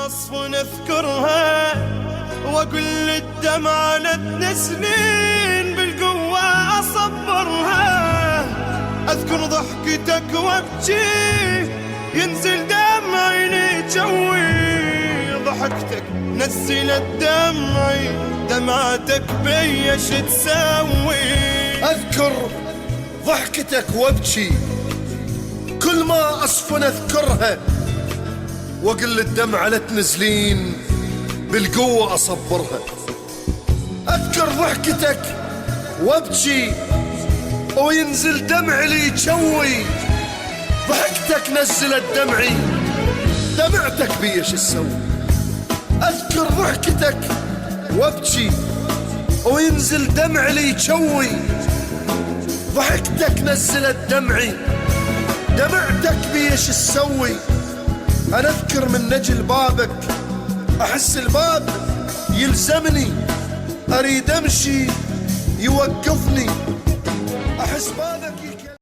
عصف نذكرها واقول للدمعة لا تنسنين بالقوة اصبرها. اذكر ضحكتك وابكي ينزل دمعي لجوي، ضحكتك نزلت دمعي دمعتك بي ايش تسوي. اذكر ضحكتك وابكي كل ما اصفن اذكرها واقل للدمعة لا تنزلين بالقوة اصبرها. اذكر ضحكتك وابكي وينزل دمعي لي يجوي، ضحكتك نزلت دمعي دمعتك بي ايش تسوي. اذكر ضحكتك وابكي وينزل دمعي لي يجوي، ضحكتك نزلت دمعي دمعتك بي ايش تسوي. انا اذكر من نجل بابك احس الباب يلزمني، اريد امشي يوقفني، احس بابك